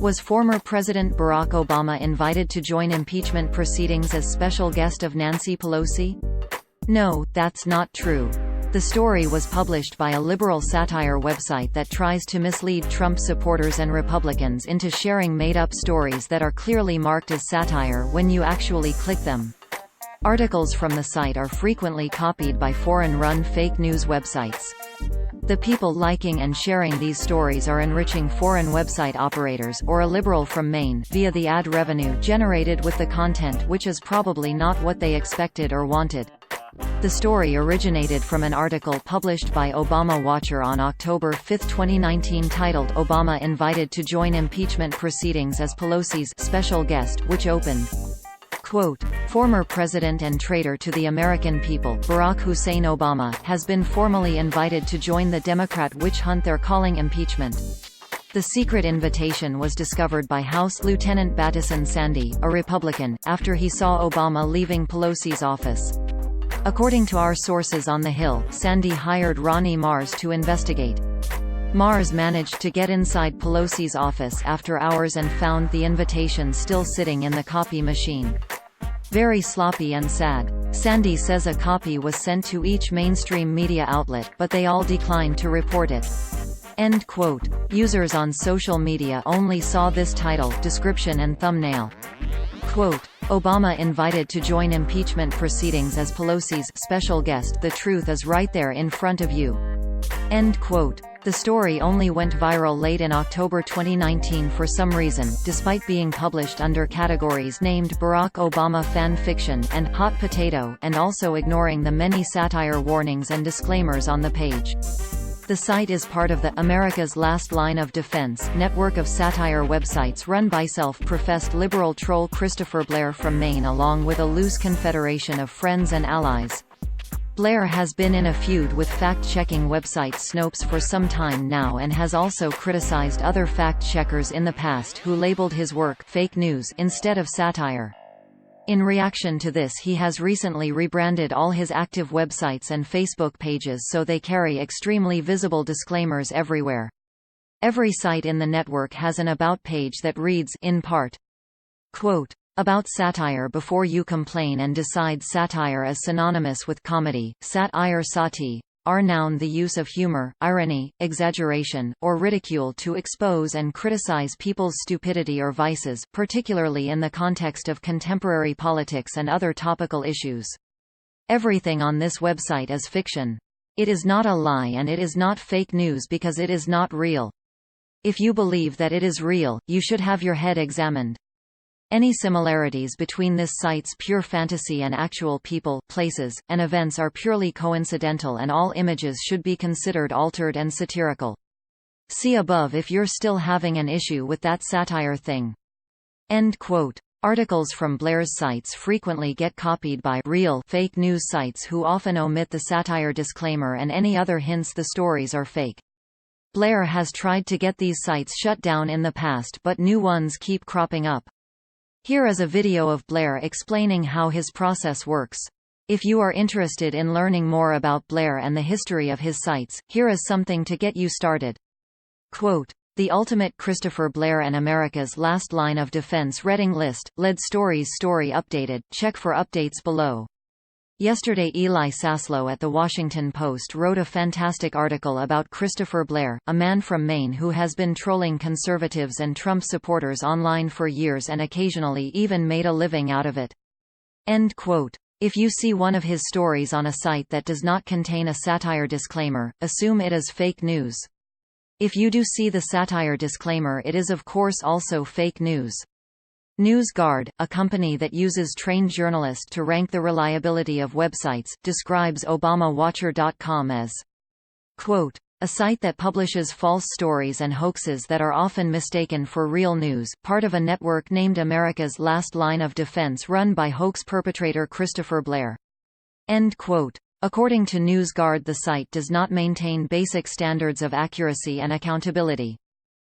Was former President Barack Obama invited to join impeachment proceedings as special guest of Nancy Pelosi? No, that's not true. The story was published by a liberal satire website that tries to mislead Trump supporters and Republicans into sharing made-up stories that are clearly marked as satire when you actually click them. Articles from the site are frequently copied by foreign-run fake news websites. The people liking and sharing these stories are enriching foreign website operators, or a liberal from Maine, via the ad revenue generated with the content, which is probably not what they expected or wanted. The story originated from an article published by Obama Watcher on October 5, 2019 titled "Obama Invited to Join Impeachment Proceedings as Pelosi's Special Guest," which opened, quote, "Former President and traitor to the American people, Barack Hussein Obama, has been formally invited to join the Democrat witch hunt they're calling impeachment." The secret invitation was discovered by House Lieutenant Battison Sandy, a Republican, after he saw Obama leaving Pelosi's office. According to our sources on the Hill, Sandy hired Ronnie Mars to investigate. Mars managed to get inside Pelosi's office after hours and found the invitation still sitting in the copy machine. Very sloppy and sad. Sandy says a copy was sent to each mainstream media outlet, but they all declined to report it. End quote. Users on social media only saw this title, description and thumbnail. Quote, "Obama invited to join impeachment proceedings as Pelosi's special guest. The truth is right there in front of you." End quote. The story only went viral late in October 2019 for some reason, despite being published under categories named Barack Obama Fan Fiction and Hot Potato, and also ignoring the many satire warnings and disclaimers on the page. The site is part of the America's Last Line of Defense network of satire websites run by self-professed liberal troll Christopher Blair from Maine, along with a loose confederation of friends and allies. Blair has been in a feud with fact-checking website Snopes for some time now and has also criticized other fact-checkers in the past who labeled his work fake news instead of satire. In reaction to this, he has recently rebranded all his active websites and Facebook pages so they carry extremely visible disclaimers everywhere. Every site in the network has an About page that reads, in part, quote, "About satire before you complain and decide satire is synonymous with comedy. Sat-ire sati, are noun the use of humor, irony, exaggeration, or ridicule to expose and criticize people's stupidity or vices, particularly in the context of contemporary politics and other topical issues. Everything on this website is fiction. It is not a lie and it is not fake news because it is not real. If you believe that it is real, you should have your head examined. Any similarities between this site's pure fantasy and actual people, places, and events are purely coincidental, and all images should be considered altered and satirical. See above if you're still having an issue with that satire thing." End quote. Articles from Blair's sites frequently get copied by real fake news sites who often omit the satire disclaimer and any other hints the stories are fake. Blair has tried to get these sites shut down in the past, but new ones keep cropping up. Here is a video of Blair explaining how his process works. If you are interested in learning more about Blair and the history of his sites, here is something to get you started. Quote, "The ultimate Christopher Blair and America's Last Line of Defense reading list, lead stories story updated, check for updates below." Yesterday Eli Saslow at The Washington Post wrote a fantastic article about Christopher Blair, a man from Maine who has been trolling conservatives and Trump supporters online for years and occasionally even made a living out of it. End quote. If you see one of his stories on a site that does not contain a satire disclaimer, assume it is fake news. If you do see the satire disclaimer, it is of course also fake news. NewsGuard, a company that uses trained journalists to rank the reliability of websites, describes ObamaWatcher.com as, quote, "a site that publishes false stories and hoaxes that are often mistaken for real news, part of a network named America's Last Line of Defense run by hoax perpetrator Christopher Blair." End quote. According to NewsGuard, the site does not maintain basic standards of accuracy and accountability.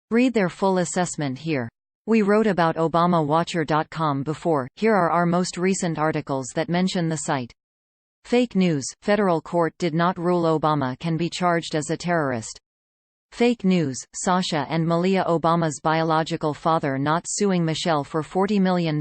Read their full assessment here. We wrote about ObamaWatcher.com before, here are our most recent articles that mention the site. Fake news, federal court did not rule Obama can be charged as a terrorist. Fake news, Sasha and Malia Obama's biological father not suing Michelle for $40 million.